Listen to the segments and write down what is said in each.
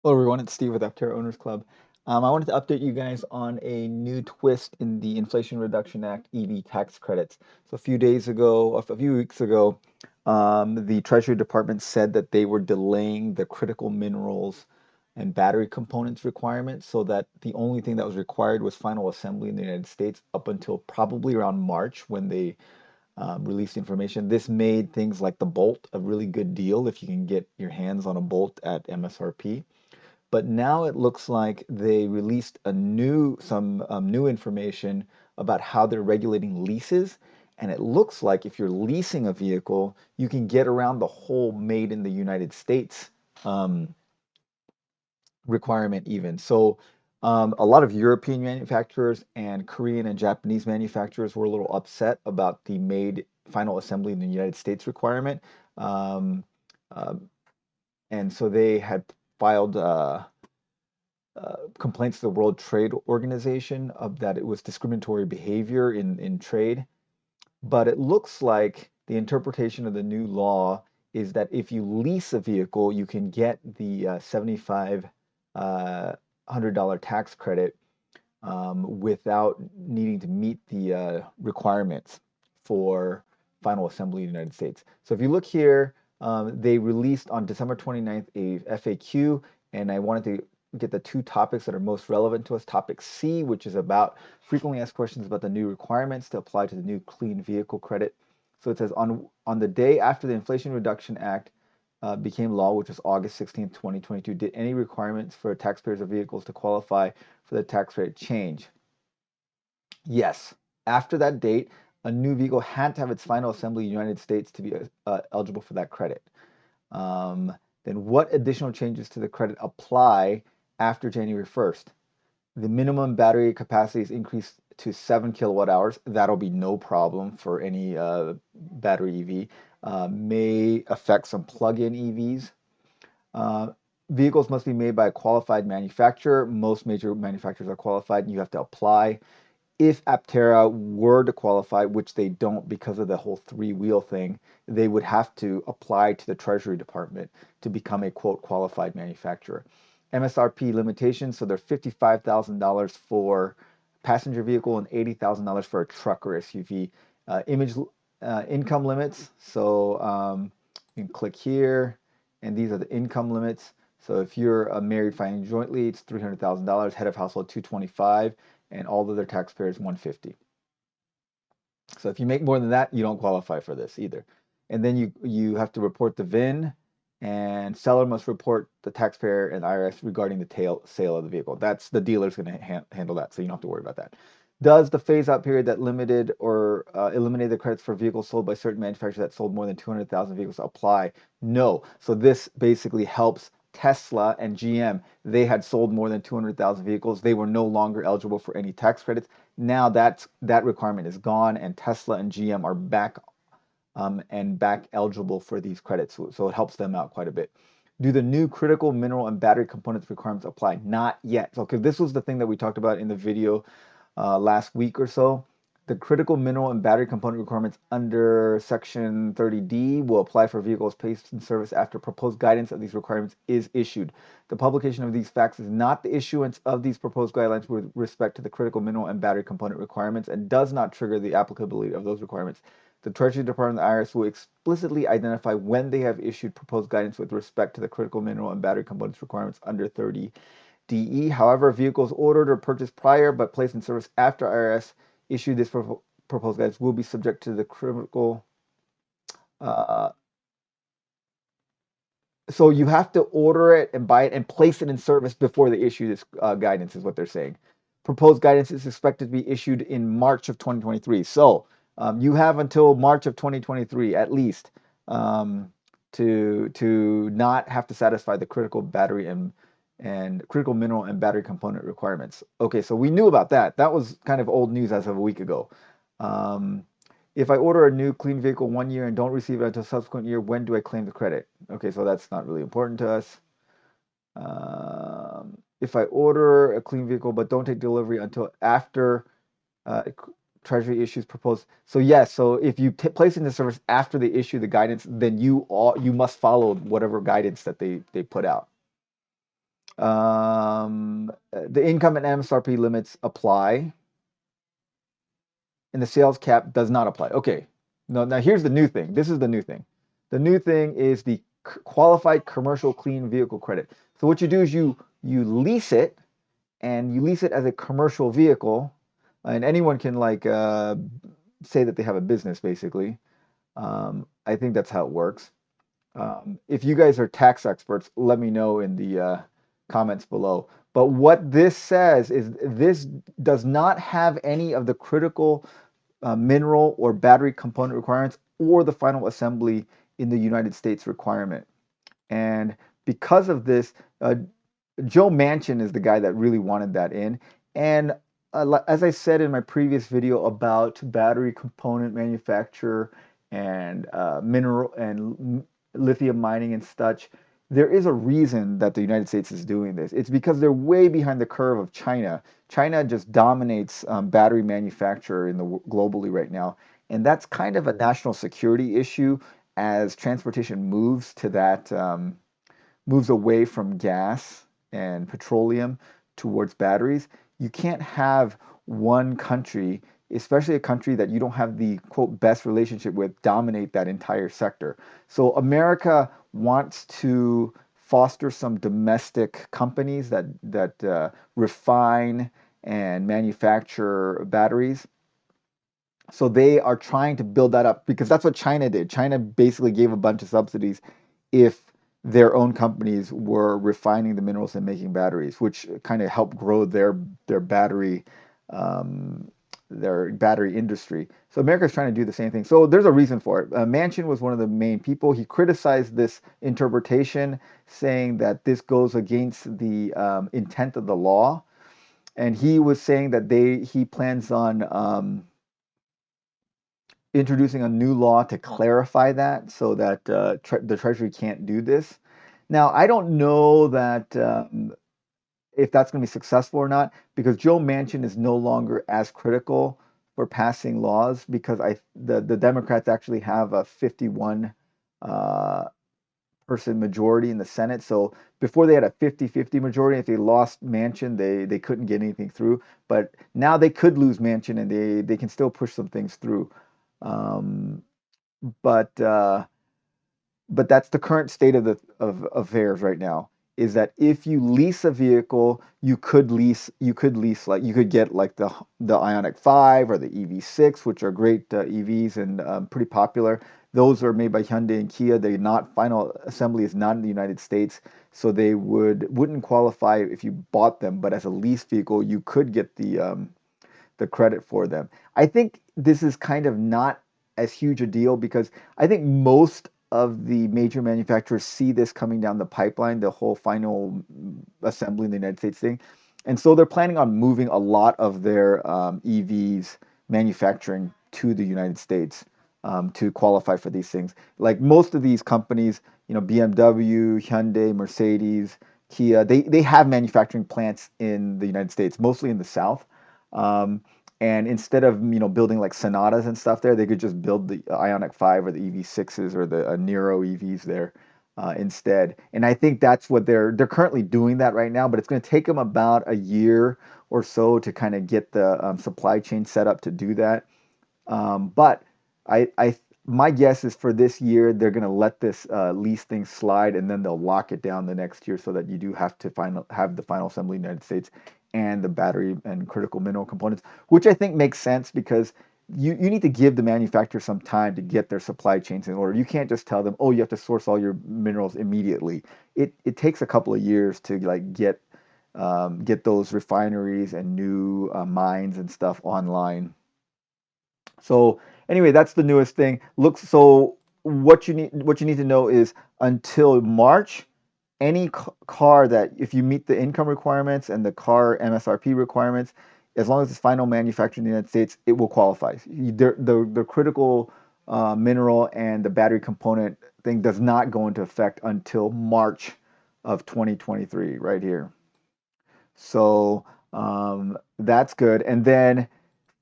Hello everyone, it's Steve with Aptera Owners Club. I wanted to update you guys on a new twist in the Inflation Reduction Act EV tax credits. So a few weeks ago, the Treasury Department said that they were delaying the critical minerals and battery components requirements so that the only thing that was required was final assembly in the United States up until probably around March when they released information. This made things like the bolt a really good deal if you can get your hands on a bolt at MSRP. But now it looks like they released some new information about how they're regulating leases. And it looks like if you're leasing a vehicle, you can get around the whole made in the United States um, requirement even. So a lot of European manufacturers and Korean and Japanese manufacturers were a little upset about the made final assembly in the United States requirement. Um, uh, and so they had filed complaints to the World Trade Organization of that it was discriminatory behavior in trade. But it looks like the interpretation of the new law is that if you lease a vehicle, you can get the $7,500 tax credit without needing to meet the requirements for final assembly in the United States. So if you look here, they released on December 29th a FAQ, and I wanted to get the two topics that are most relevant to us. Topic C, which is about frequently asked questions about the new requirements to apply to the new clean vehicle credit. So it says on the day after the Inflation Reduction Act became law, which was August 16th, 2022, did any requirements for taxpayers of vehicles to qualify for the tax rate change? Yes. After that date, a new vehicle had to have its final assembly in the United States to be eligible for that credit. Um, then what additional changes to the credit apply after January 1st? The minimum battery capacity is increased to 7 kilowatt hours. That'll be no problem for any battery EV. May affect some plug-in EVs. Uh, Vehicles must be made by a qualified manufacturer. Most major manufacturers are qualified, and you have to apply. If Aptera were to qualify, which they don't because of the whole three-wheel thing, they would have to apply to the Treasury Department to become a quote qualified manufacturer. MSRP limitations, so they're $55,000 for passenger vehicle and $80,000 for a truck or SUV. Image income limits, so you can click here, and these are the income limits. So if you're married filing jointly, it's $300,000. Head of household 225, and all other taxpayers 150. So if you make more than that, you don't qualify for this either. And then you have to report the VIN, and seller must report the taxpayer and IRS regarding the sale of the vehicle. That's the dealer's going to handle that, so you don't have to worry about that. Does the phase-out period that limited or eliminated the credits for vehicles sold by certain manufacturers that sold more than 200,000 vehicles apply? No. So this basically helps Tesla and GM. They had sold more than 200,000 vehicles. They were no longer eligible for any tax credits. Now that requirement is gone, and Tesla and GM are back and back eligible for these credits. So it helps them out quite a bit. Do the new critical mineral and battery components requirements apply? Not yet. So, because this was the thing that we talked about in the video last week or so. The critical mineral and battery component requirements under Section 30D will apply for vehicles placed in service after proposed guidance of these requirements is issued. The publication of these facts is not the issuance of these proposed guidelines with respect to the critical mineral and battery component requirements and does not trigger the applicability of those requirements. The Treasury Department and the IRS will explicitly identify when they have issued proposed guidance with respect to the critical mineral and battery components requirements under 30DE. However, vehicles ordered or purchased prior but placed in service after IRS issued this proposed guidance will be subject to the critical. Uh, so you have to order it and buy it and place it in service before they issue this guidance, is what they're saying. Proposed guidance is expected to be issued in March of 2023. So you have until March of 2023 at least to not have to satisfy the critical battery and critical mineral and battery component requirements. Okay, so we knew about that. That was kind of old news as of a week ago. Um, if I order a new clean vehicle 1 year and don't receive it until subsequent year, when do I claim the credit? Okay, so that's not really important to us. If I order a clean vehicle but don't take delivery until after uh, Treasury issues proposed. So yes, so if you place it in the service after they issue the guidance, then you must follow whatever guidance that they put out. The income and MSRP limits apply, and the sales cap does not apply. Okay. Now here's the new thing. This is the new thing. The new thing is the qualified commercial clean vehicle credit. So what you do is you lease it, and you lease it as a commercial vehicle, and anyone can like say that they have a business basically. I think that's how it works. If you guys are tax experts, let me know in the comments below. But what this says is this does not have any of the critical mineral or battery component requirements or the final assembly in the United States requirement. And because of this, Joe Manchin is the guy that really wanted that in. And as I said in my previous video about battery component manufacture and mineral and lithium mining and such, there is a reason that the United States is doing this. It's because they're way behind the curve of China. China just dominates battery manufacture in the globally right now, and that's kind of a national security issue as transportation moves to that. Moves away from gas and petroleum towards batteries, you can't have one country, especially a country that you don't have the quote best relationship with, dominate that entire sector. So America wants to foster some domestic companies that refine and manufacture batteries. So they are trying to build that up because that's what China did. China basically gave a bunch of subsidies if their own companies were refining the minerals and making batteries, which kind of helped grow their battery um, their battery industry. So America's trying to do the same thing. So there's a reason for it. Manchin was one of the main people. He criticized this interpretation, saying that this goes against the intent of the law, and he was saying that he plans on introducing a new law to clarify that so that the Treasury can't do this. Now, I don't know that if that's going to be successful or not, because Joe Manchin is no longer as critical for passing laws because the Democrats actually have a 51 uh, person majority in the Senate. So before they had a 50-50 majority, if they lost Manchin, they couldn't get anything through. But now they could lose Manchin and they can still push some things through. Um, but uh, but that's the current state of the of affairs right now. Is that if you lease a vehicle, you could lease like you could get like the Ionic 5 or the EV6, which are great EVs and pretty popular. Those are made by Hyundai and Kia. They not final assembly is not in the United States, so they wouldn't qualify if you bought them. But as a lease vehicle, you could get the credit for them. I think this is kind of not as huge a deal because I think most of the major manufacturers see this coming down the pipeline, the whole final assembly in the United States thing. And so they're planning on moving a lot of their EVs manufacturing to the United States to qualify for these things. Like most of these companies, BMW, Hyundai, Mercedes, Kia, they have manufacturing plants in the United States, mostly in the South. Um, and instead of building like Sonatas and stuff there, they could just build the Ionic 5 or the EV6s or the Nero EVs there instead. And I think that's what they're currently doing that right now. But it's going to take them about a year or so to kind of get the supply chain set up to do that. But I my guess is for this year they're going to let this lease thing slide, and then they'll lock it down the next year so that you do have to have the final assembly in the United States and the battery and critical mineral components, which I think makes sense because you need to give the manufacturer some time to get their supply chains in order. You can't just tell them, oh, you have to source all your minerals immediately. It takes a couple of years to like get those refineries and new mines and stuff online. So anyway, that's the newest thing. So what you need to know is until March, any car that if you meet the income requirements and the car MSRP requirements, as long as it's final manufactured in the United States, it will qualify. The critical mineral and the battery component thing does not go into effect until March of 2023, right here. So that's good. And then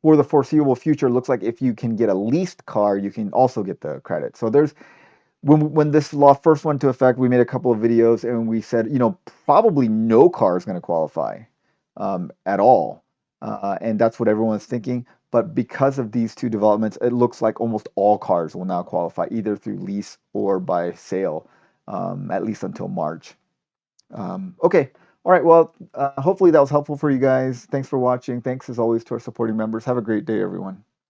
for the foreseeable future, looks like if you can get a leased car, you can also get the credit. So when this law first went into effect, we made a couple of videos and we said, probably no car is going to qualify at all, and that's what everyone's thinking. But because of these two developments, it looks like almost all cars will now qualify either through lease or by sale, at least until March. Okay. All right. Well, hopefully that was helpful for you guys. Thanks for watching. Thanks as always to our supporting members. Have a great day, everyone.